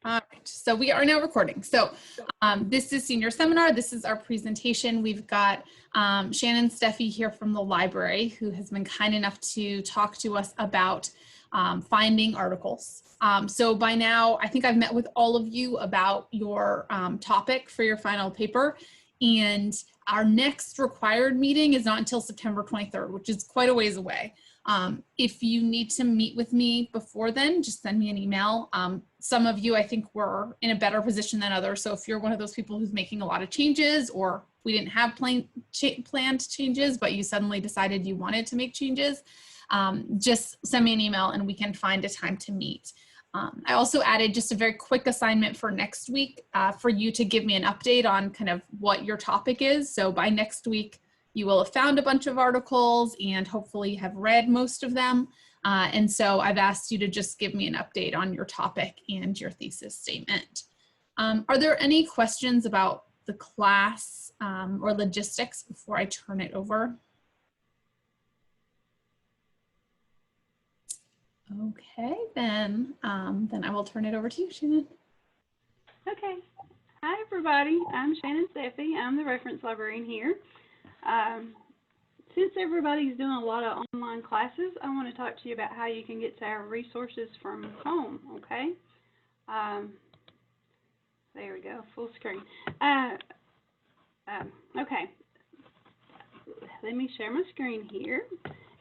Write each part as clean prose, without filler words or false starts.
All right, so we are now recording. So this is senior seminar. This is our presentation. We've got Shannon Steffi here from the library, who has been kind enough to talk to us about finding articles. So by now, I think I've met with all of you about your topic for your final paper. And our next required meeting is not until September 23rd, which is quite a ways away. If you need to meet with me before then, just send me an email. Some of you, I think, were in a better position than others. So if you're one of those people who's making a lot of changes, or we didn't have planned changes, but you suddenly decided you wanted to make changes, just send me an email and we can find a time to meet. I also added just a very quick assignment for next week for you to give me an update on kind of what your topic is. So by next week, you will have found a bunch of articles and hopefully have read most of them. And so I've asked you to just give me an update on your topic and your thesis statement. Are there any questions about the class or logistics before I turn it over? Okay, then I will turn it over to you, Shannon. Okay. Hi, everybody. I'm Shannon Steffi. I'm the reference librarian here. Since everybody's doing a lot of online classes, I want to talk to you about how you can get to our resources from home, okay? There we go, full screen. Okay. Let me share my screen here,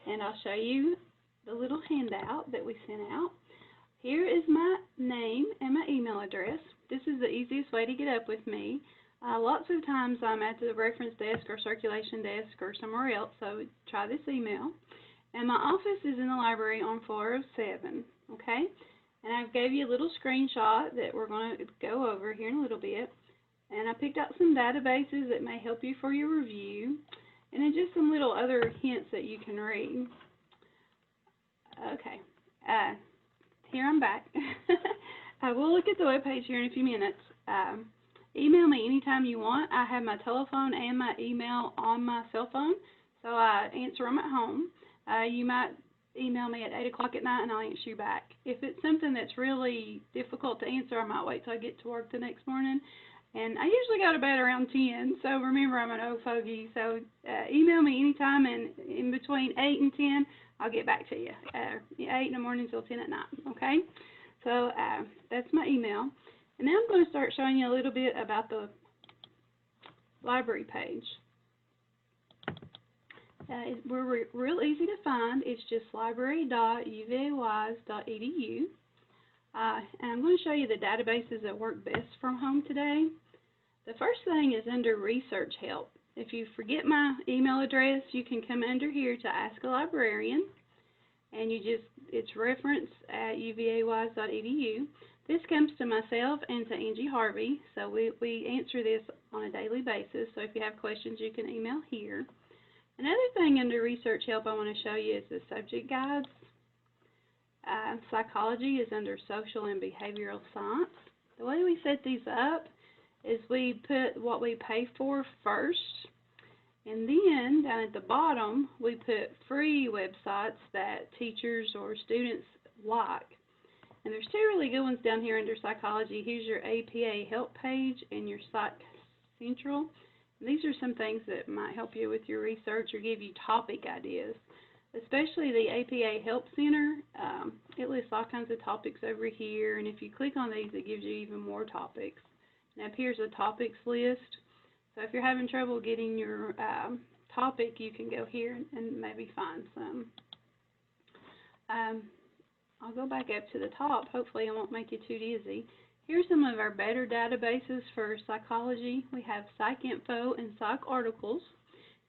and I'll show you the little handout that we sent out. Here is my name and my email address. This is the easiest way to get up with me. Lots of times I'm at the reference desk or circulation desk or somewhere else, so try this email. And my office is in the library on floor 7, okay? And I gave you a little screenshot that we're going to go over here in a little bit. And I picked out some databases that may help you for your review, and then just some little other hints that you can read. Okay, here I'm back. We'll look at the webpage here in a few minutes. Email me anytime you want. I have my telephone and my email on my cell phone, so I answer them at home. You might email me at 8 o'clock at night and I'll answer you back. If it's something that's really difficult to answer, I might wait till I get to work the next morning. And I usually go to bed around 10, so remember I'm an old fogey. So email me anytime, and in between 8 and 10, I'll get back to you. 8 in the morning till 10 at night, okay? So that's my email. And now I'm going to start showing you a little bit about the library page. We're real easy to find. It's just library.uvays.edu. And I'm going to show you the databases that work best from home today. The first thing is under research help. If you forget my email address, you can come under here to Ask a Librarian, and it's reference@uvays.edu. This comes to myself and to Angie Harvey, so we answer this on a daily basis. So if you have questions, you can email here. Another thing under research help I want to show you is the subject guides. Psychology is under social and behavioral science. The way we set these up is we put what we pay for first, and then down at the bottom we put free websites that teachers or students like. And there's two really good ones down here under psychology. Here's your APA help page and your Psych Central. And these are some things that might help you with your research or give you topic ideas. Especially the APA Help Center. It lists all kinds of topics over here, and if you click on these, it gives you even more topics. And up here's a topics list. So if you're having trouble getting your topic, you can go here and maybe find some. I'll go back up to the top. Hopefully I won't make you too dizzy. Here's some of our better databases for psychology. We have PsycInfo and Psych Articles.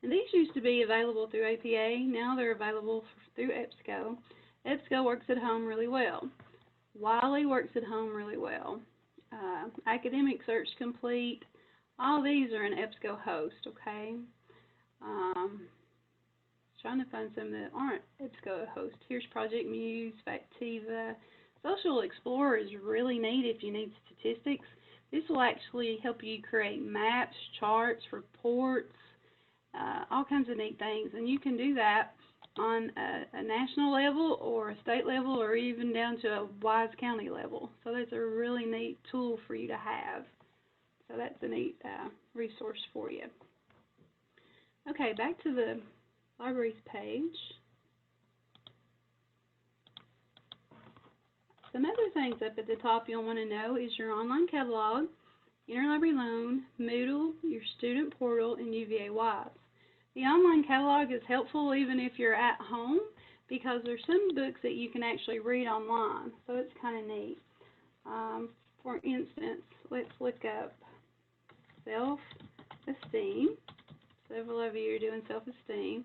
And these used to be available through APA. Now they're available through EBSCO. EBSCO works at home really well. Wiley works at home really well. Academic Search Complete. All these are an EBSCO host, okay? Trying to find some that aren't EBSCO host. Here's Project Muse, Factiva. Social Explorer is really neat if you need statistics. This will actually help you create maps, charts, reports, all kinds of neat things. And you can do that on a national level or a state level or even down to a Wise County level. So that's a really neat tool for you to have. So that's a neat resource for you. Okay, back to the libraries page. Some other things up at the top you'll want to know is your online catalog, interlibrary loan, Moodle, your student portal, and UVA Wise. The online catalog is helpful even if you're at home because there's some books that you can actually read online, so it's kind of neat. For instance, let's look up self-esteem. Several of you are doing self-esteem.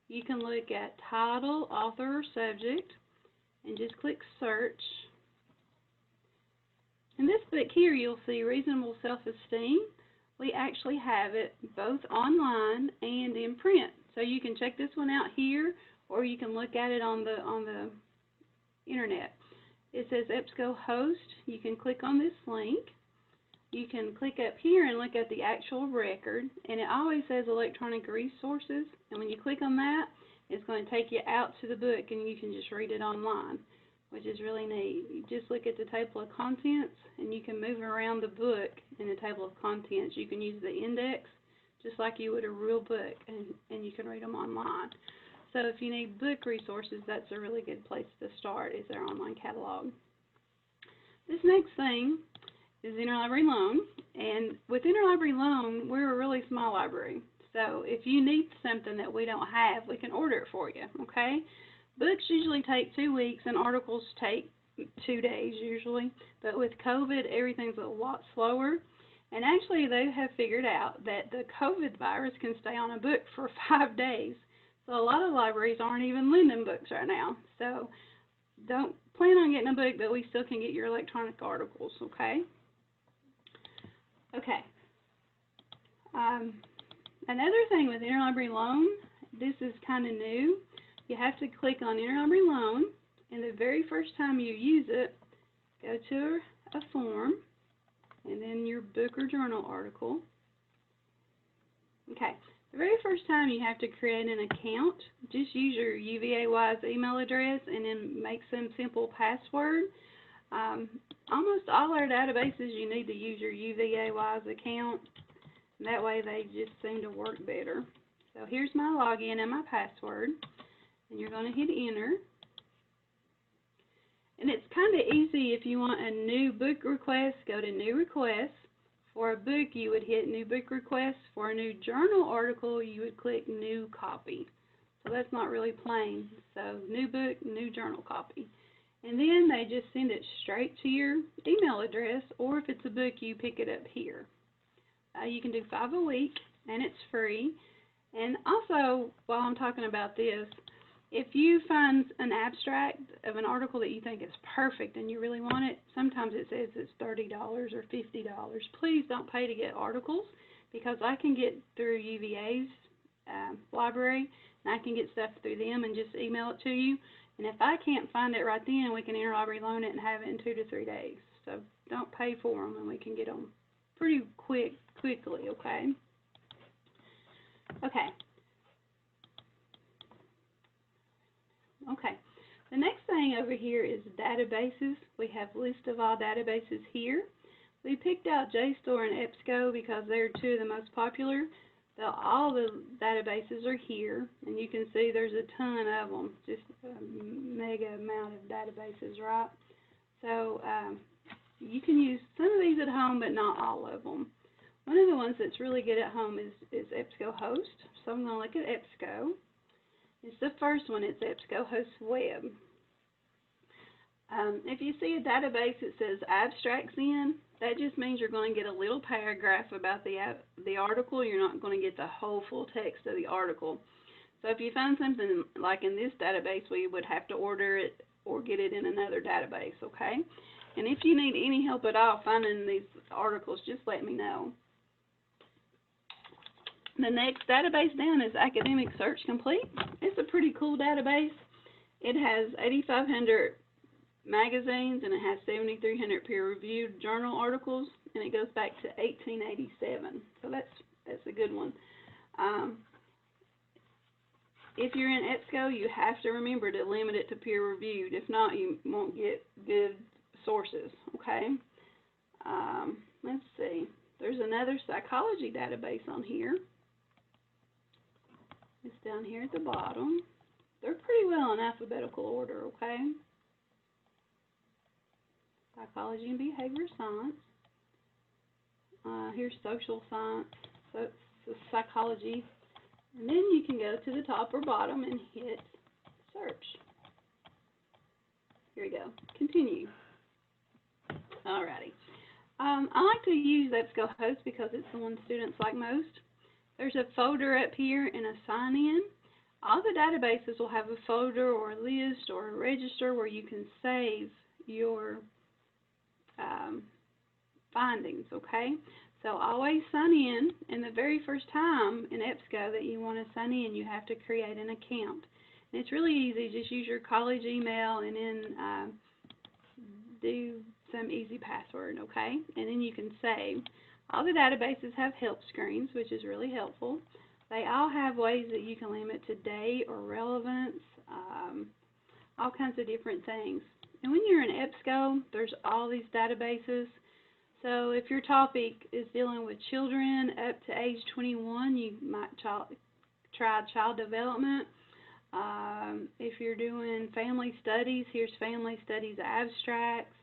You can look at title, author, or subject, and just click search. In this book here, you'll see Reasonable Self-Esteem. We actually have it both online and in print. So you can check this one out here, or you can look at it on the internet. It says EBSCO host. You can click on this link. You can click up here and look at the actual record, and it always says electronic resources. And when you click on that, it's going to take you out to the book, and you can just read it online, which is really neat. You just look at the table of contents, and you can move around the book in the table of contents. You can use the index just like you would a real book, and you can read them online. So if you need book resources, that's a really good place to start, is their online catalog. This next thing is interlibrary loan, and with interlibrary loan, we're a really small library. So if you need something that we don't have, we can order it for you, okay? Books usually take 2 weeks, and articles take 2 days usually. But with COVID, everything's a lot slower. And actually, they have figured out that the COVID virus can stay on a book for 5 days. So a lot of libraries aren't even lending books right now. So don't plan on getting a book, but we still can get your electronic articles, okay? Okay. Another thing with interlibrary loan, this is kind of new. You have to click on interlibrary loan, and the very first time you use it, go to a form, and then your book or journal article. Okay, the very first time you have to create an account. Just use your UVA Wise email address and then make some simple password. Almost all our databases you need to use your UVA Wise account. That way they just seem to work better. So here's my login and my password. And you're going to hit enter. And it's kind of easy if you want a new book request, go to new request. For a book, you would hit new book request. For a new journal article, you would click new copy. So that's not really plain. So new book, new journal copy. And then they just send it straight to your email address, or if it's a book, you pick it up here. You can do 5 a week, and it's free. And also, while I'm talking about this, if you find an abstract of an article that you think is perfect and you really want it, sometimes it says it's $30 or $50. Please don't pay to get articles, because I can get through UVA's library, and I can get stuff through them and just email it to you. And if I can't find it right then, we can interlibrary loan it and have it in 2 to 3 days. So don't pay for them, and we can get them pretty quickly, okay? Okay, the next thing over here is databases. We have a list of all databases here. We picked out JSTOR and EBSCO because they're 2 of the most popular. All the databases are here, and you can see there's a ton of them, just a mega amount of databases, right? So you can use some of these at home, but not all of them. One of the ones that's really good at home is EBSCO Host. So I'm going to look at EBSCO. It's the first one. It's EBSCO Host Web. If you see a database that says abstracts in, that just means you're going to get a little paragraph about the article. You're not going to get the whole full text of the article. So if you find something like in this database, we would have to order it or get it in another database, okay? And if you need any help at all finding these articles, just let me know. The next database down is Academic Search Complete. It's a pretty cool database. It has 8,500 magazines, and it has 7,300 peer-reviewed journal articles, and it goes back to 1887. So that's a good one. if you're in EBSCO, you have to remember to limit it to peer-reviewed. If not, you won't get good sources, okay? Let's see. There's another psychology database on here. It's down here at the bottom. They're pretty well in alphabetical order, okay? Psychology and behavior science. Here's social science, so it's psychology. And then you can go to the top or bottom and hit search. Here we go. Continue. Alrighty. I like to use EBSCO host because it's the one students like most. There's a folder up here and a sign-in. All the databases will have a folder or a list or a register where you can save your findings, okay? So always sign in, and the very first time in EBSCO that you want to sign in, you have to create an account. And it's really easy. Just use your college email and then do some easy password, okay? And then you can save. All the databases have help screens, which is really helpful. They all have ways that you can limit to date or relevance, all kinds of different things. And when you're in EBSCO, there's all these databases. So if your topic is dealing with children up to age 21, you might try child development. If you're doing family studies, here's family studies abstracts.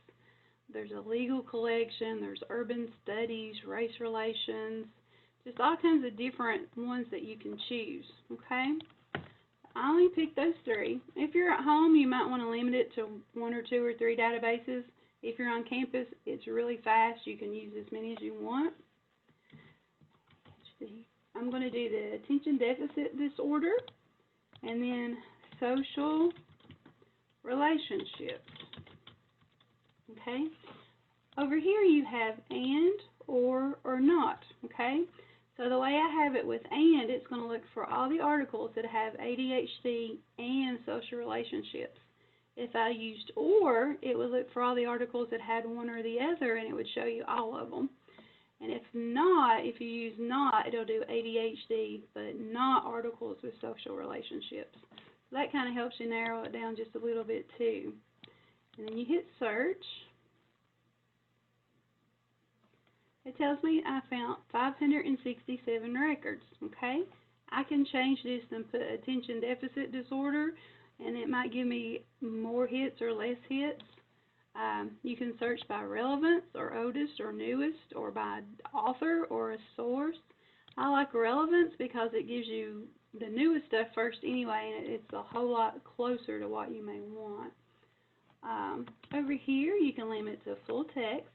There's a legal collection, there's urban studies, race relations, just all kinds of different ones that you can choose, okay? I only picked those three. If you're at home, you might want to limit it to 1 or 2 or 3 databases. If you're on campus, it's really fast. You can use as many as you want. I'm going to do the attention deficit disorder and then social relationships. Okay? Over here you have and, or not. Okay? So the way I have it with and, it's going to look for all the articles that have ADHD and social relationships. If I used or, it would look for all the articles that had one or the other, and it would show you all of them. And if not, if you use not, it'll do ADHD, but not articles with social relationships. So that kind of helps you narrow it down just a little bit too. And then you hit search. It tells me I found 567 records, okay? I can change this and put attention deficit disorder, and it might give me more hits or less hits. You can search by relevance or oldest or newest or by author or a source. I like relevance because it gives you the newest stuff first anyway, and it's a whole lot closer to what you may want. Over here, you can limit to full text.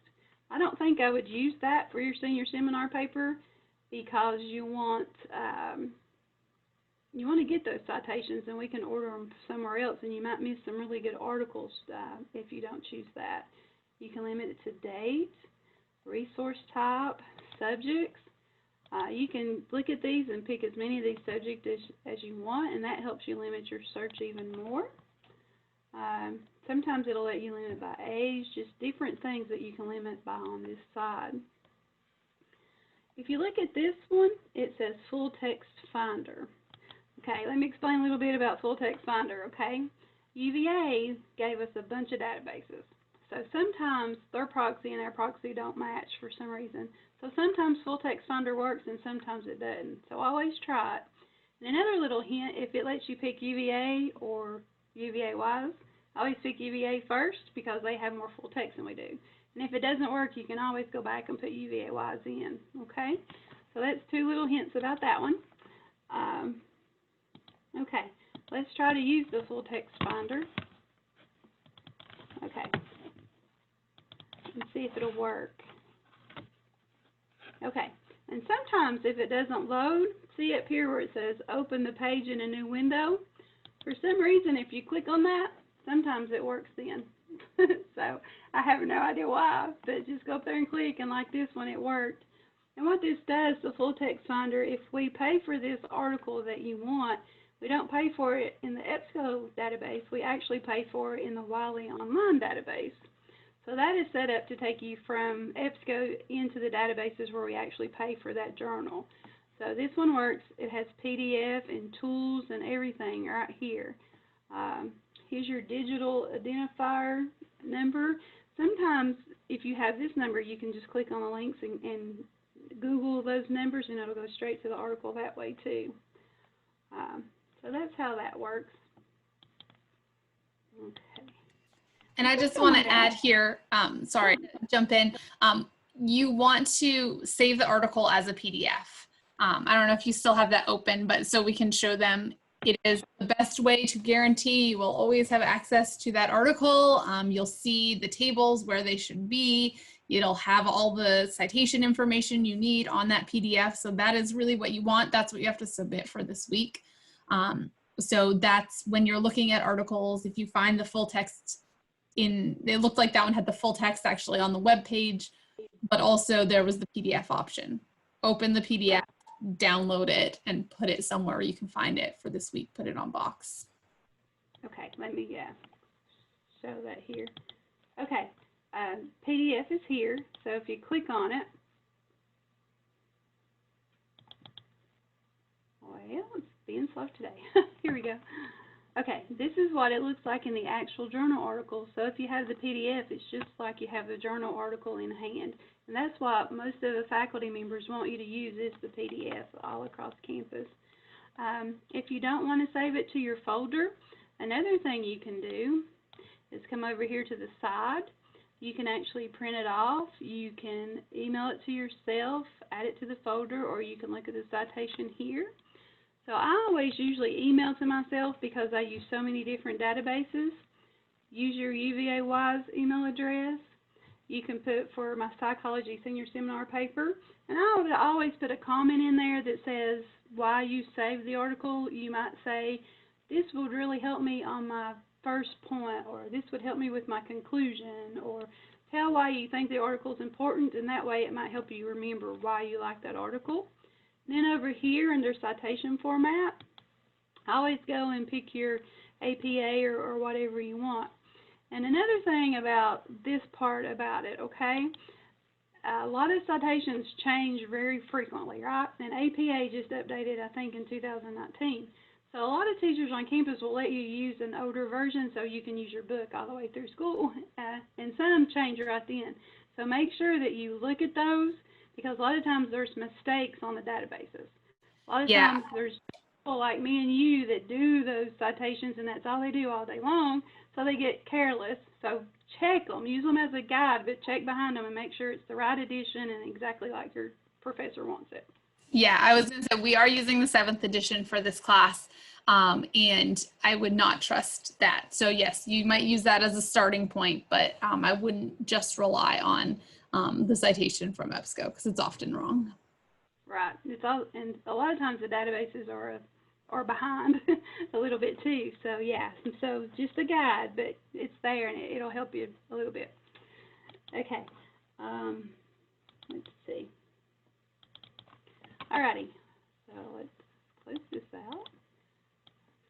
I don't think I would use that for your senior seminar paper because you want to get those citations, and we can order them somewhere else, and you might miss some really good articles if you don't choose that. You can limit it to date, resource type, subjects. You can look at these and pick as many of these subjects as you want, and that helps you limit your search even more. Sometimes it'll let you limit by age, just different things that you can limit by on this side. If you look at this one, it says Full Text Finder. Okay, let me explain a little bit about Full Text Finder, okay? UVA gave us a bunch of databases. So sometimes their proxy and our proxy don't match for some reason. So sometimes Full Text Finder works and sometimes it doesn't. So always try it. And another little hint, if it lets you pick UVA or UVA-wise, always pick UVA first because they have more full text than we do. And if it doesn't work, you can always go back and put UVA-wise in, okay? So that's 2 little hints about that one. Okay, let's try to use the Full Text Finder. Okay, let's see if it'll work. Okay, and sometimes if it doesn't load, see up here where it says open the page in a new window. For some reason, if you click on that, sometimes it works then. So I have no idea why, but just go up there and click, and like this one, it worked. And what this does, the Full Text Finder, if we pay for this article that you want, we don't pay for it in the EBSCO database. We actually pay for it in the Wiley Online database. So that is set up to take you from EBSCO into the databases where we actually pay for that journal. So this one works. It has PDF and tools and everything right here. Here's your digital identifier number. Sometimes if you have this number, you can just click on the links and Google those numbers, and it'll go straight to the article that way too. So that's how that works. Okay. And I just want to add here, sorry, jump in. You want to save the article as a PDF. I don't know if you still have that open, but so we can show them. It is the best way to guarantee you will always have access to that article. You'll see the tables where they should be. It'll have all the citation information you need on that PDF. So that is really what you want. That's what you have to submit for this week. So that's when you're looking at articles, if you find the full text it looked like that one had the full text actually on the web page, but also there was the PDF option. Open the PDF, download it, and put it somewhere you can find it for this week. Put it on Box. Okay, let me show that here. Okay, PDF is here, so if you click on it, well, it's being slow today. Here we go. Okay, this is what it looks like in the actual journal article. So if you have the PDF, it's just like you have the journal article in hand. And that's what most of the faculty members want you to use is the PDF all across campus. If you don't want to save it to your folder, another thing you can do is come over here to the side. You can actually print it off. You can email it to yourself, add it to the folder, or you can look at the citation here. So I always usually email to myself because I use so many different databases. Use your UVA-wise email address. You can put for my psychology senior seminar paper. And I would always put a comment in there that says why you saved the article. You might say, this would really help me on my first point, or this would help me with my conclusion, or tell why you think the article is important, and that way it might help you remember why you like that article. Then over here under citation format, I always go and pick your APA or whatever you want. And another thing about this part about it, okay, a lot of citations change very frequently, right? And APA just updated, I think, in 2019. So a lot of teachers on campus will let you use an older version so you can use your book all the way through school, and some change right then. So make sure that you look at those, because a lot of times there's mistakes on the databases. A lot of times there's people like me and you that do those citations, and that's all they do all day long, so they get careless. So check them, use them as a guide, but check behind them and make sure it's the right edition and exactly like your professor wants it. Yeah, I was going to say we are using the 7th edition for this class, and I would not trust that. So yes, you might use that as a starting point, but I wouldn't just rely on the citation from EBSCO because it's often wrong. Right. It's all, and a lot of times the databases are behind a little bit too. So yeah, so just a guide, but it's there and it'll help you a little bit. Okay. Let's see. Alrighty. So let's close this out.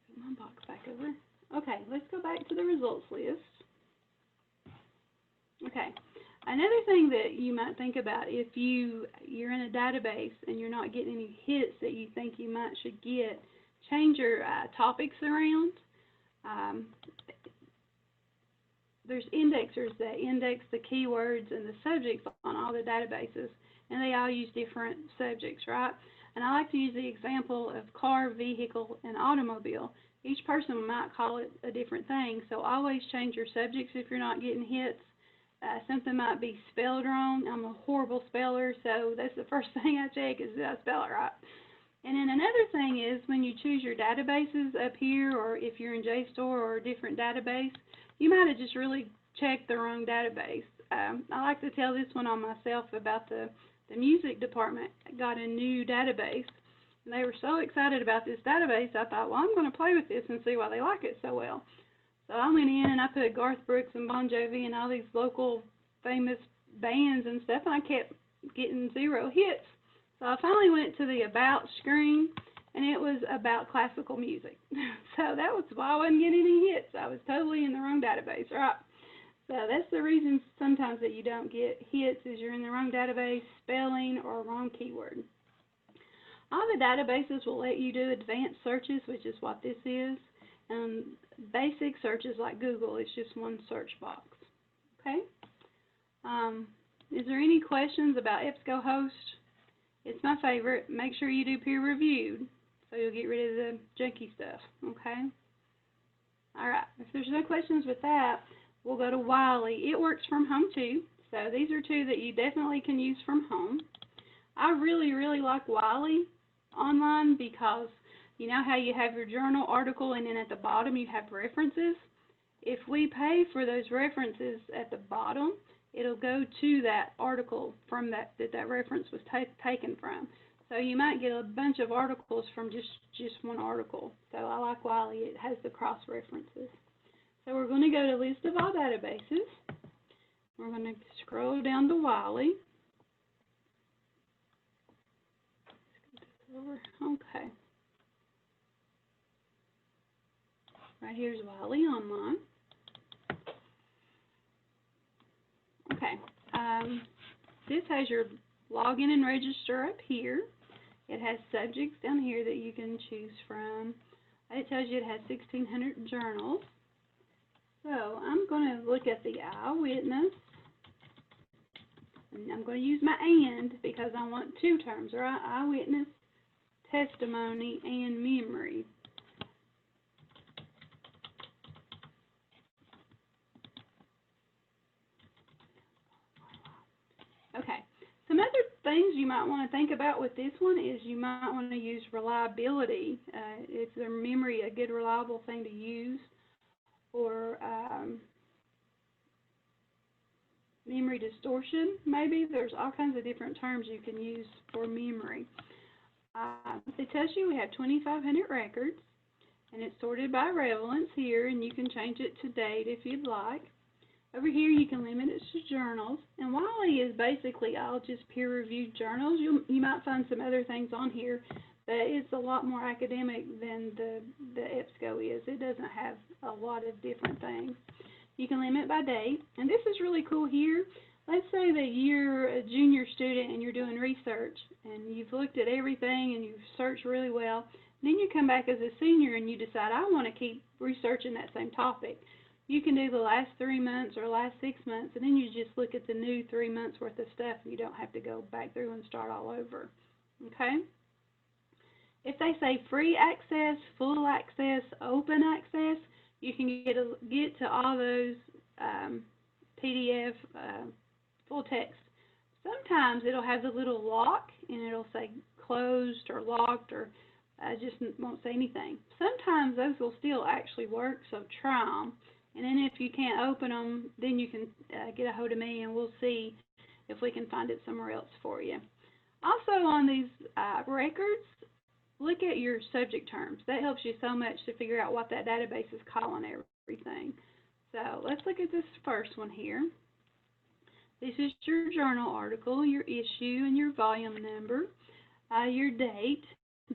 Put my box back over. Okay, let's go back to the results list. Okay. Another thing that you might think about if you're in a database and you're not getting any hits that you think you should get, change your topics around. There's indexers that index the keywords and the subjects on all the databases, and they all use different subjects, right? And I like to use the example of car, vehicle, and automobile. Each person might call it a different thing, so always change your subjects if you're not getting hits. Something might be spelled wrong. I'm a horrible speller, so that's the first thing I check is did I spell it right. And then another thing is when you choose your databases up here, or if you're in JSTOR or a different database, you might have just really checked the wrong database. I like to tell this one on myself about the music department got a new database, and they were so excited about this database, I thought, well, I'm going to play with this and see why they like it so well. So I went in and I put Garth Brooks and Bon Jovi and all these local famous bands and stuff, and I kept getting 0 hits. So I finally went to the About screen, and it was about classical music. So that was why I wasn't getting any hits. I was totally in the wrong database, right? So that's the reason sometimes that you don't get hits is you're in the wrong database, spelling, or wrong keyword. All the databases will let you do advanced searches, which is what this is, and basic searches like Google is just one search box. Okay? Is there any questions about EBSCOhost? It's my favorite. Make sure you do peer reviewed so you'll get rid of the junky stuff. Okay? Alright, if there's no questions with that, we'll go to Wiley. It works from home too, so these are two that you definitely can use from home. I really, really like Wiley online because you know how you have your journal article and then at the bottom you have references? If we pay for those references at the bottom, it'll go to that article from that reference was taken from. So you might get a bunch of articles from just one article. So I like Wiley. It has the cross-references. So we're going to go to List of All Databases. We're going to scroll down to Wiley. Okay. Right here's Wiley Online. Okay. This has your login and register up here. It has subjects down here that you can choose from. It tells you it has 1,600 journals. So I'm going to look at the eyewitness. And I'm going to use my and because I want two terms, right? Eyewitness, testimony, and memory. Okay. Some other things you might want to think about with this one is you might want to use reliability. Is their memory a good, reliable thing to use? Or memory distortion, maybe. There's all kinds of different terms you can use for memory. It tells you we have 2,500 records, and it's sorted by relevance here, and you can change it to date if you'd like. Over here, you can limit it to journals, and Wiley is basically all just peer-reviewed journals. You might find some other things on here, but it's a lot more academic than the EBSCO is. It doesn't have a lot of different things. You can limit by date, and this is really cool here. Let's say that you're a junior student and you're doing research, and you've looked at everything and you've searched really well. Then you come back as a senior and you decide, I want to keep researching that same topic. You can do the last 3 months or last 6 months, and then you just look at the new 3 months worth of stuff, and you don't have to go back through and start all over. Okay? If they say free access, full access, open access, you can get to all those PDF full text. Sometimes it'll have the little lock, and it'll say closed or locked, or just won't say anything. Sometimes those will still actually work, so try them. And then if you can't open them, then you can get a hold of me, and we'll see if we can find it somewhere else for you. Also on these records, look at your subject terms. That helps you so much to figure out what that database is calling everything. So let's look at this first one here. This is your journal article, your issue, and your volume number, your date.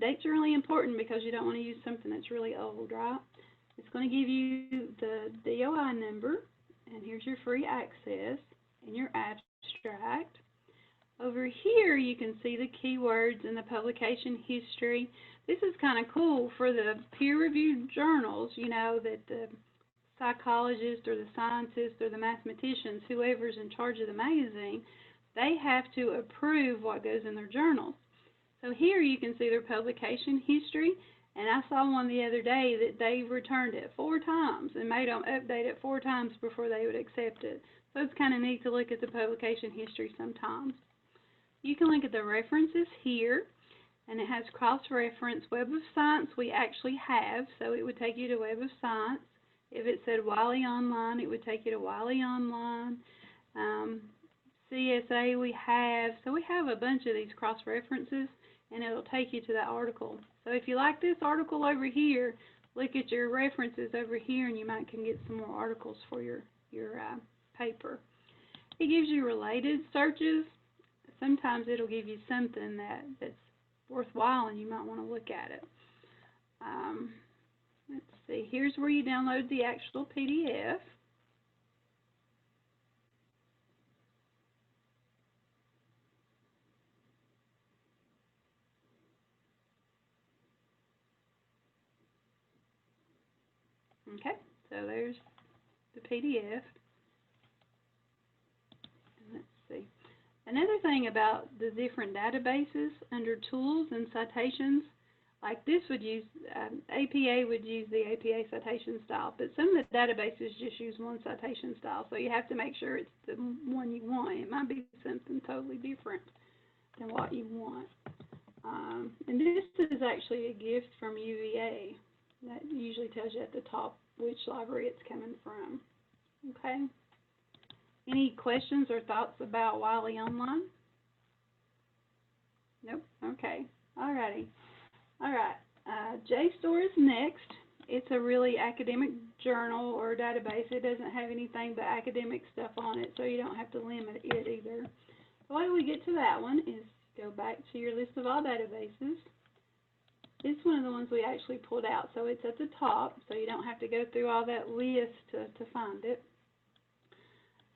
Dates are really important because you don't want to use something that's really old, right? It's going to give you the DOI number, and here's your free access and your abstract. Over here, you can see the keywords and the publication history. This is kind of cool for the peer-reviewed journals, you know, that the psychologists or the scientists or the mathematicians, whoever's in charge of the magazine, they have to approve what goes in their journals. So here you can see their publication history. And I saw one the other day that they returned it 4 times and made them update it 4 times before they would accept it. So it's kind of neat to look at the publication history sometimes. You can look at the references here, and it has cross-reference. Web of Science we actually have, so it would take you to Web of Science. If it said Wiley Online, it would take you to Wiley Online. CSA we have, so we have a bunch of these cross-references, and it'll take you to that article. So if you like this article over here, look at your references over here, and you might can get some more articles for your paper. It gives you related searches. Sometimes it'll give you something that's worthwhile, and you might want to look at it. Let's see. Here's where you download the actual PDF. Okay, so there's the PDF. Let's see. Another thing about the different databases under tools and citations, like this would use, APA would use the APA citation style, but some of the databases just use one citation style, so you have to make sure it's the one you want. It might be something totally different than what you want. And this is actually a gift from UVA. That usually tells you at the top which library it's coming from. Okay? Any questions or thoughts about Wiley Online? Nope. Okay. Alrighty. Alright. JSTOR is next. It's a really academic journal or database. It doesn't have anything but academic stuff on it, so you don't have to limit it either. The way we get to that one is go back to your list of all databases. It's one of the ones we actually pulled out, so it's at the top, so you don't have to go through all that list to find it.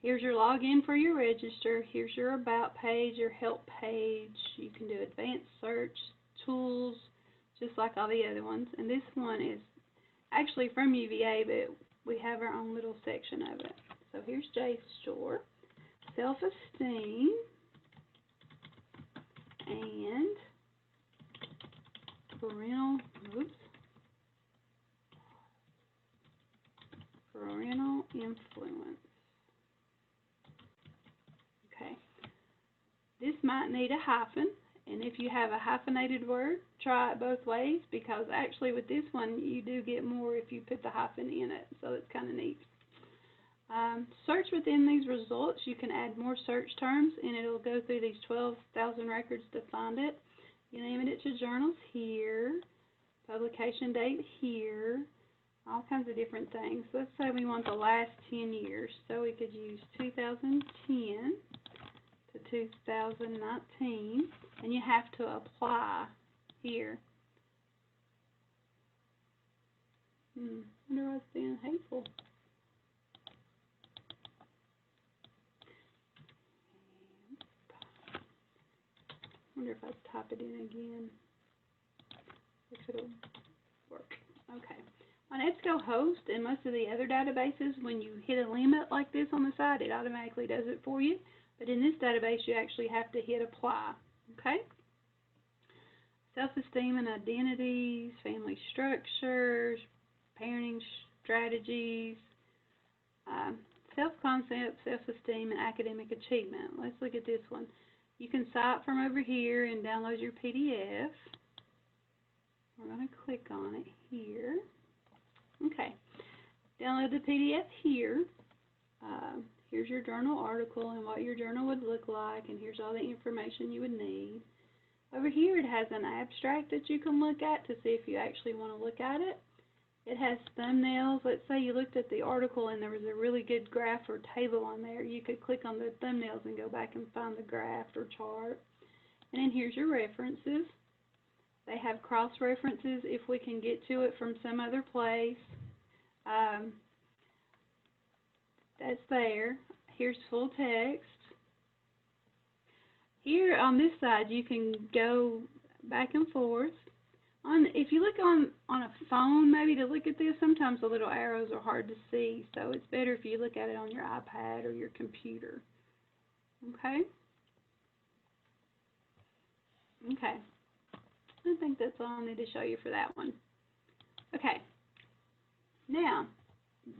Here's your login for your register. Here's your about page, your help page. You can do advanced search, tools, just like all the other ones. And this one is actually from UVA, but we have our own little section of it. So here's JSTOR, self-esteem, and parental influence. Okay. This might need a hyphen, and if you have a hyphenated word, try it both ways, because actually with this one you do get more if you put the hyphen in it, so it's kind of neat. Search within these results. You can add more search terms, and it'll go through these 12,000 records to find it. You limit it to journals here, publication date here, all kinds of different things. Let's say we want the last 10 years, so we could use 2010 to 2019, and you have to apply here. I wonder what's being hateful. I wonder if I type it in again, if it'll work. Okay. On EBSCOhost and most of the other databases, when you hit a limit like this on the side, it automatically does it for you. But in this database, you actually have to hit apply. Okay? Self-esteem and identities, family structures, parenting strategies, self-concept, self-esteem, and academic achievement. Let's look at this one. You can cite from over here and download your PDF. We're going to click on it here. Okay. Download the PDF here. Here's your journal article and what your journal would look like, and here's all the information you would need. Over here it has an abstract that you can look at to see if you actually want to look at it. It has thumbnails. Let's say you looked at the article and there was a really good graph or table on there. You could click on the thumbnails and go back and find the graph or chart. And then here's your references. They have cross-references if we can get to it from some other place. That's there. Here's full text. Here on this side you can go back and forth. If you look on a phone maybe to look at this, sometimes the little arrows are hard to see, so it's better if you look at it on your iPad or your computer. Okay? Okay. I think that's all I need to show you for that one. Okay. Now,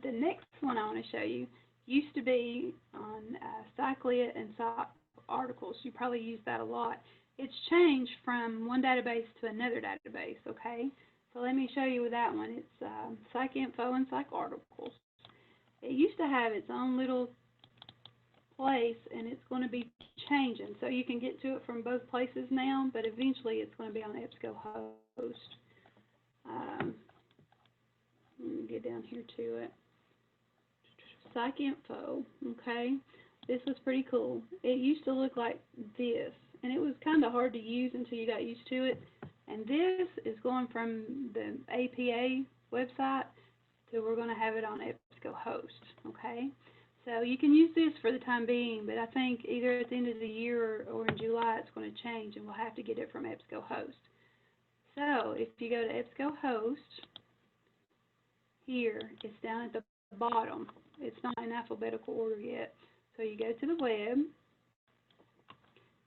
the next one I want to show you used to be on Cyclia and articles. You probably use that a lot. It's changed from one database to another database, okay? So let me show you with that one. It's PsycInfo and PsycArticles. It used to have its own little place, and it's going to be changing. So you can get to it from both places now, but eventually it's going to be on EBSCOhost. Let me get down here to it. PsycInfo, okay? This was pretty cool. It used to look like this, and it was kind of hard to use until you got used to it. And this is going from the APA website to we're going to have it on EBSCOhost, okay? So you can use this for the time being, but I think either at the end of the year or in July it's going to change, and we'll have to get it from EBSCOhost. So if you go to EBSCOhost, here, it's down at the bottom. It's not in alphabetical order yet. So you go to the web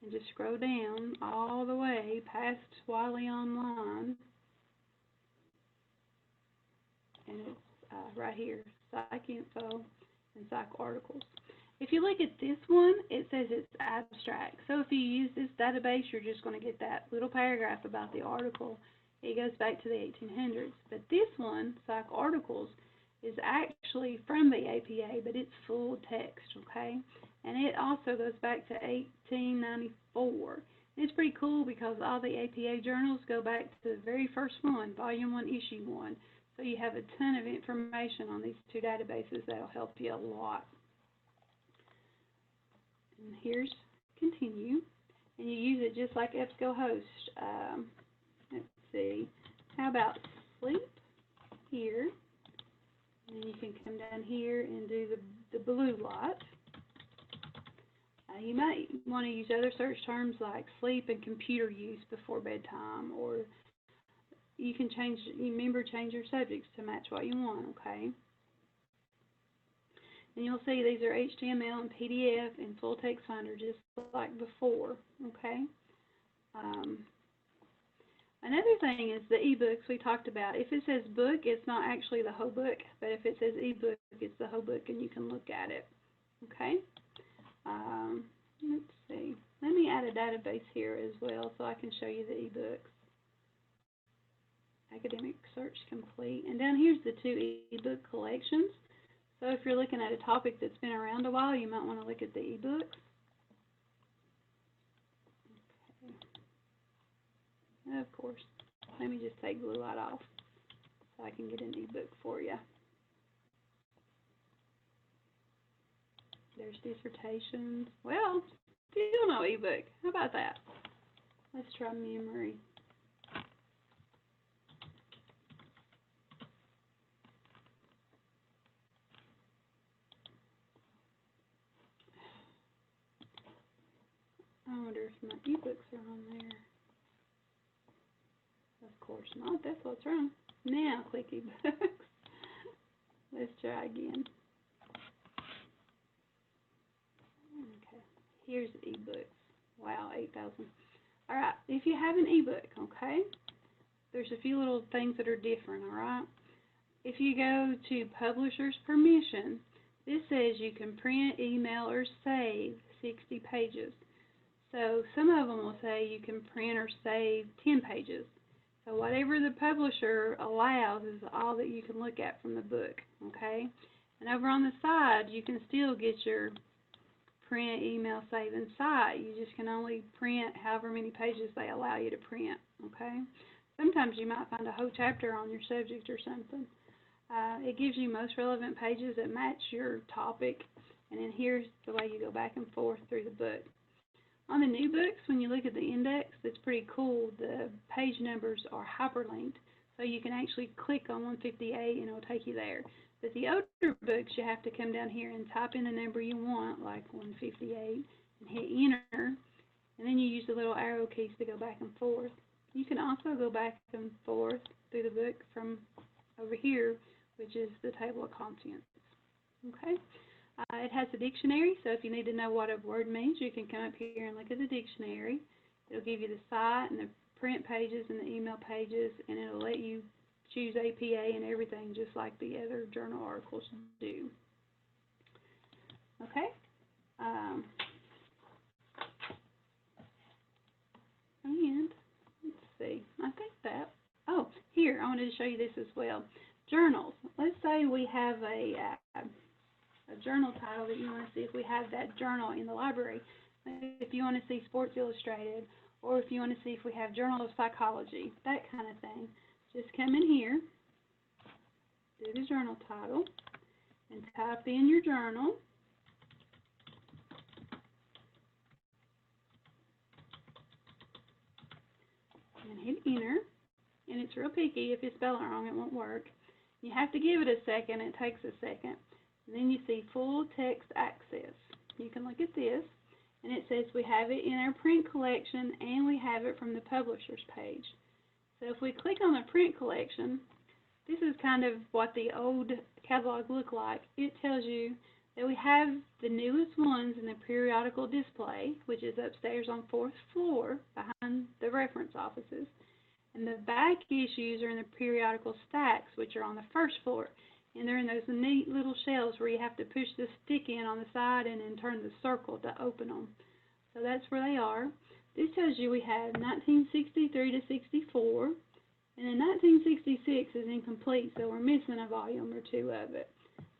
and just scroll down all the way past Wiley Online. And it's right here, Psych Info and Psych Articles. If you look at this one, it says it's abstract. So if you use this database, you're just going to get that little paragraph about the article. It goes back to the 1800s. But this one, Psych Articles, is actually from the APA, but it's full text, okay? And it also goes back to 1894. And it's pretty cool because all the APA journals go back to the very first one, Volume 1, Issue 1. So you have a ton of information on these two databases that'll help you a lot. And here's Continue, and you use it just like EBSCOhost. Let's see, how about Sleep here, and then you can come down here and do the blue lot. You might want to use other search terms like sleep and computer use before bedtime, or you can change your subjects to match what you want, okay? And you'll see these are HTML and PDF and full text finder just like before, okay? Another thing is the ebooks we talked about. If it says book, it's not actually the whole book, but if it says ebook, it's the whole book and you can look at it, okay? Let's see. Let me add a database here as well so I can show you the ebooks. Academic Search Complete. And down here's the two ebook collections. So if you're looking at a topic that's been around a while, you might want to look at the ebooks. Okay. Of course. Let me just take blue light off so I can get an ebook for you. There's dissertations. Well, still no ebook. How about that? Let's try memory. I wonder if my ebooks are on there. Of course not. That's what's wrong. Now click ebooks. Let's try again. Okay. Here's ebooks. Wow, 8,000. All right. If you have an ebook, okay, there's a few little things that are different, all right? If you go to Publisher's Permission, this says you can print, email, or save 60 pages. So some of them will say you can print or save 10 pages. So whatever the publisher allows is all that you can look at from the book, okay? And over on the side, you can still get your print, email, save, and cite. You just can only print however many pages they allow you to print, okay? Sometimes you might find a whole chapter on your subject or something. It gives you most relevant pages that match your topic, and then here's the way you go back and forth through the book. On the new books, when you look at the index, it's pretty cool. The page numbers are hyperlinked, so you can actually click on 158 and it'll take you there. But the older books, you have to come down here and type in the number you want, like 158, and hit enter, and then you use the little arrow keys to go back and forth. You can also go back and forth through the book from over here, which is the table of contents. Okay? It has a dictionary, so if you need to know what a word means, you can come up here and look at the dictionary. It'll give you the site and the print pages and the email pages, and it'll let you choose APA and everything just like the other journal articles do. Okay? And let's see, I think that, oh, here, I wanted to show you this as well. Journals. Let's say we have a journal title that you want to see if we have that journal in the library. If you want to see Sports Illustrated, or if you want to see if we have Journal of Psychology, that kind of thing. Just come in here, do the journal title, and type in your journal. And hit enter. And it's real picky. If you spell it wrong, it won't work. You have to give it a second. It takes a second. And then you see full text access. You can look at this, and it says we have it in our print collection and we have it from the publisher's page. So if we click on the print collection, this is kind of what the old catalog looked like. It tells you that we have the newest ones in the periodical display, which is upstairs on 4th floor behind the reference offices. And the back issues are in the periodical stacks, which are on the 1st floor. And they're in those neat little shelves where you have to push the stick in on the side and then turn the circle to open them. So that's where they are. This tells you we have 1963 to 64. And then 1966 is incomplete, so we're missing a volume or two of it.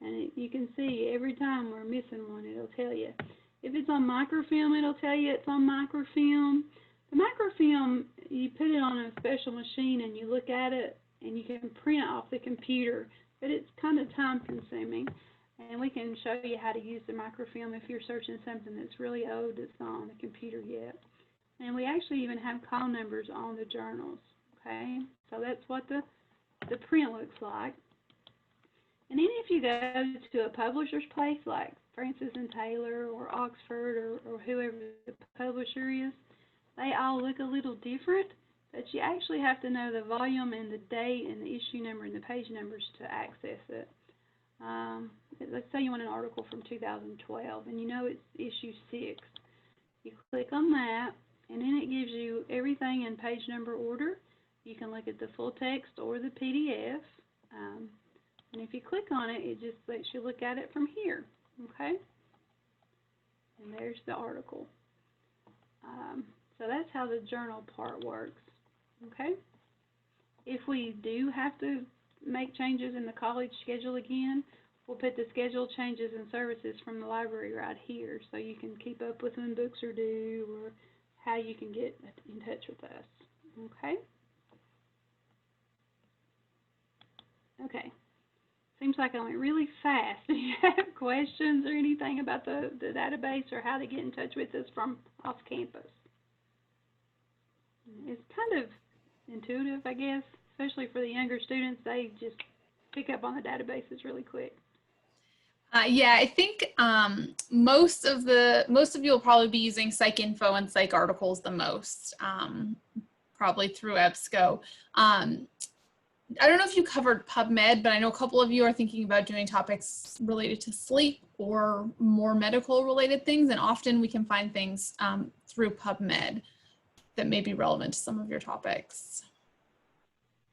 And you can see every time we're missing one, it'll tell you. If it's on microfilm, it'll tell you it's on microfilm. The microfilm, you put it on a special machine and you look at it and you can print off the computer, but it's kind of time consuming. And we can show you how to use the microfilm if you're searching something that's really old that's not on the computer yet. And we actually even have call numbers on the journals. Okay, so that's what the print looks like. And then if you go to a publisher's place like Francis and Taylor or Oxford or whoever the publisher is, they all look a little different, but you actually have to know the volume and the date and the issue number and the page numbers to access it. Let's say you want an article from 2012 and you know it's issue 6. You click on that and then it gives you everything in page number order. You can look at the full text or the PDF. And if you click on it, it just lets you look at it from here, okay? And there's the article. So that's how the journal part works, okay? If we do have to make changes in the college schedule again, we'll put the schedule changes and services from the library right here so you can keep up with when books are due or how you can get in touch with us, okay? Okay. Seems like I went really fast. Do you have questions or anything about the database or how to get in touch with us from off campus? It's kind of intuitive, I guess, especially for the younger students. They just pick up on the databases really quick. Yeah, I think most of you will probably be using PsycInfo and Psych articles the most, probably through EBSCO. I don't know if you covered PubMed, but I know a couple of you are thinking about doing topics related to sleep or more medical related things, and often we can find things through PubMed that may be relevant to some of your topics.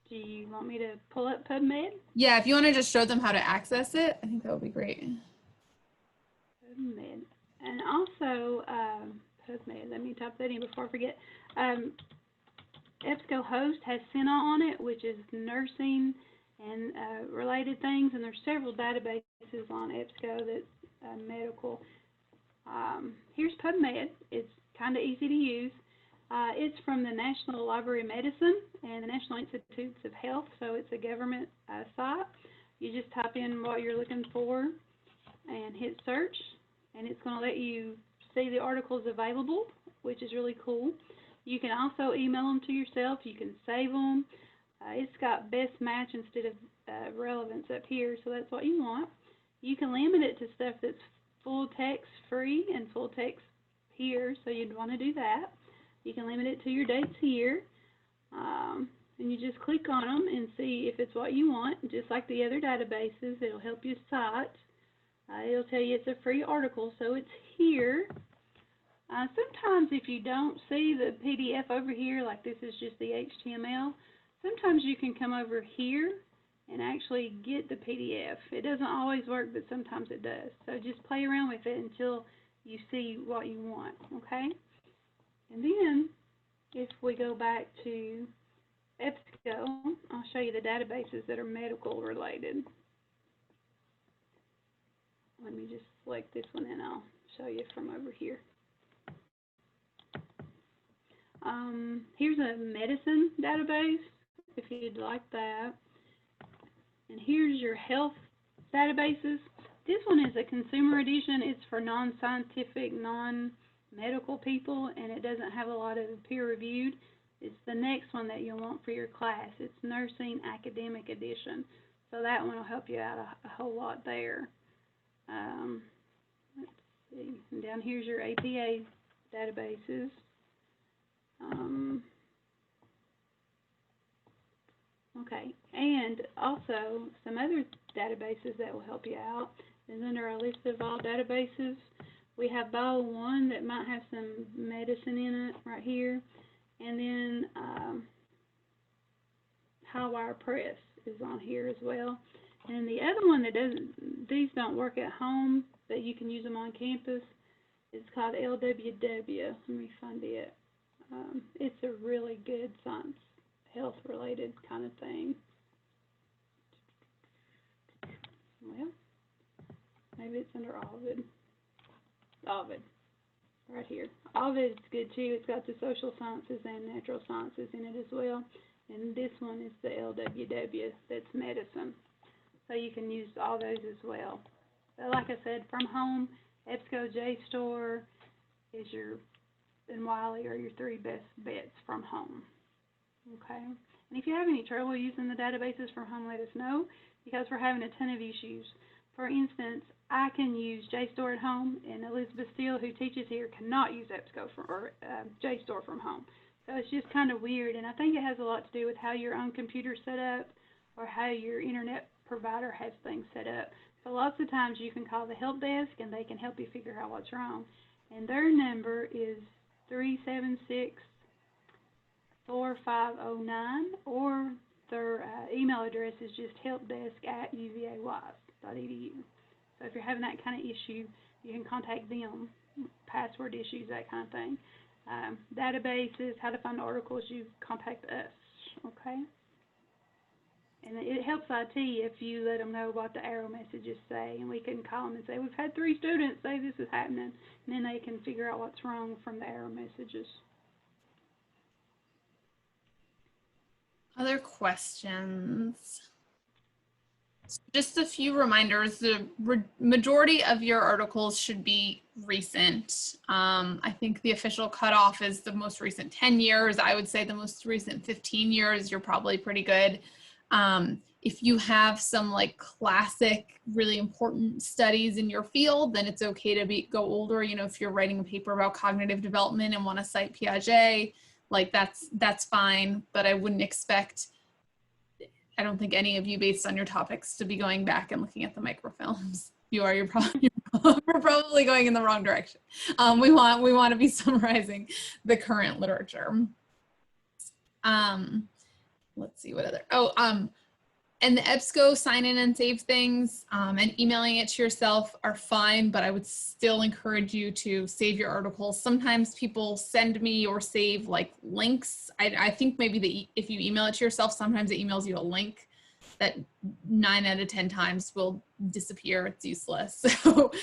Do you want me to pull up PubMed? Yeah, if you want to just show them how to access it, I think that would be great. PubMed. And also, PubMed, let me type that in before I forget. EBSCO Host has CINA on it, which is nursing and related things, and there's several databases on EBSCO that's medical. Here's PubMed. It's kind of easy to use. It's from the National Library of Medicine and the National Institutes of Health, so it's a government site. You just type in what you're looking for and hit search, and it's going to let you see the articles available, which is really cool. You can also email them to yourself. You can save them. It's got best match instead of relevance up here, so that's what you want. You can limit it to stuff that's full text free and full text here, so you'd want to do that. You can limit it to your dates here, and you just click on them and see if it's what you want. Just like the other databases, it'll help you cite. It'll tell you it's a free article, so it's here. Sometimes if you don't see the PDF over here, like this is just the HTML, sometimes you can come over here and actually get the PDF. It doesn't always work, but sometimes it does. So just play around with it until you see what you want, okay? And then if we go back to EBSCO, I'll show you the databases that are medical related. Let me just select this one and I'll show you from over here. Here's a medicine database, if you'd like that. And here's your health databases. This one is a consumer edition. It's for non-scientific, non-medical people, and it doesn't have a lot of peer-reviewed. It's the next one that you'll want for your class. It's Nursing Academic Edition. So that one will help you out a whole lot there. Let's see. And down here's your APA databases. Okay, and also some other databases that will help you out is under our list of all databases. We have Bio 1 that might have some medicine in it right here, and then Highwire Press is on here as well. And the other one that doesn't, these don't work at home, but you can use them on campus, it's called LWW. Let me find it. It's a really good science, health-related kind of thing. Well, maybe it's under Ovid. Ovid, right here. Ovid is good too. It's got the social sciences and natural sciences in it as well. And this one is the LWW, that's medicine. So you can use all those as well. But like I said, from home, EBSCO, JSTOR is and Wiley are your three best bets from home. Okay? And if you have any trouble using the databases from home, let us know, because we're having a ton of issues. For instance, I can use JSTOR at home, and Elizabeth Steele, who teaches here, cannot use EBSCO or JSTOR from home. So it's just kind of weird, and I think it has a lot to do with how your own computer's set up or how your internet provider has things set up. So lots of times you can call the help desk, and they can help you figure out what's wrong. And their number is 376-4509, or their email address is just helpdesk@uvay.edu. So if you're having that kind of issue, you can contact them, password issues, that kind of thing. Databases, how to find articles, you contact us, okay? And it helps IT if you let them know what the error messages say, and we can call them and say, we've had 3 students say this is happening, and then they can figure out what's wrong from the error messages. Other questions? Just a few reminders. The majority of your articles should be recent. I think the official cutoff is the most recent 10 years. I would say the most recent 15 years, you're probably pretty good. If you have some like classic, really important studies in your field, then it's okay to go older. You know, if you're writing a paper about cognitive development and want to cite Piaget, like that's fine, but I wouldn't expect, I don't think any of you, based on your topics, to be going back and looking at the microfilms. You're probably going in the wrong direction. We want to be summarizing the current literature. Let's see what other, and the EBSCO sign in and save things, and emailing it to yourself are fine, but I would still encourage you to save your articles. Sometimes people send me or save like links. I think maybe if you email it to yourself, sometimes it emails you a link that 9 out of 10 times will disappear. It's useless. So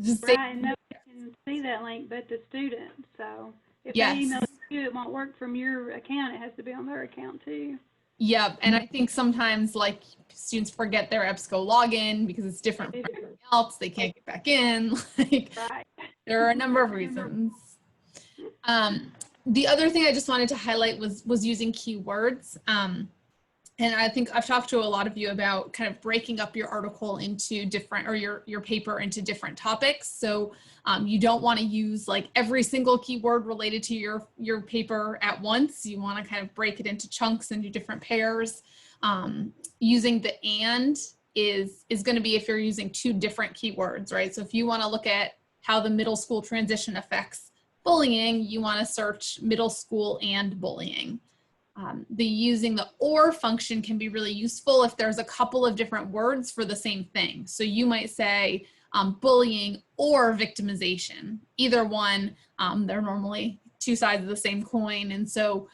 just save. Right, and nobody can see that link but the student. So if Yes. they email it to you, it won't work from your account. It has to be on their account too. Yep, and I think sometimes like students forget their EBSCO login because it's different from everything else. They can't get back in. Like, right. There are a number of reasons. The other thing I just wanted to highlight was using keywords. And I think I've talked to a lot of you about kind of breaking up your article into different, or your paper into different topics. So you don't want to use like every single keyword related to your paper at once. You want to kind of break it into chunks and do different pairs. Using the and is going to be if you're using 2 different keywords, right? So if you want to look at how the middle school transition affects bullying, you want to search middle school and bullying. Using the or function can be really useful if there's a couple of different words for the same thing. So you might say bullying or victimization. Either one, they're normally 2 sides of the same coin. And so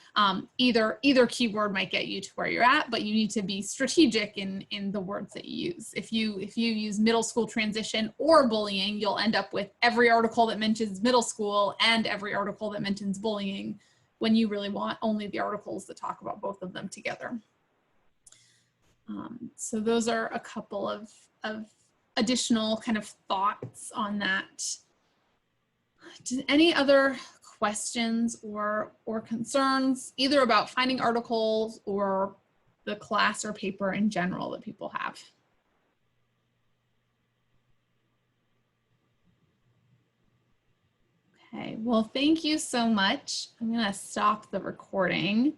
either keyword might get you to where you're at, but you need to be strategic in the words that you use. If you use middle school transition or bullying, you'll end up with every article that mentions middle school and every article that mentions bullying, when you really want only the articles that talk about both of them together. So those are a couple of additional kind of thoughts on that. Any other questions or concerns, either about finding articles or the class or paper in general that people have? Okay, well, thank you so much. I'm gonna stop the recording.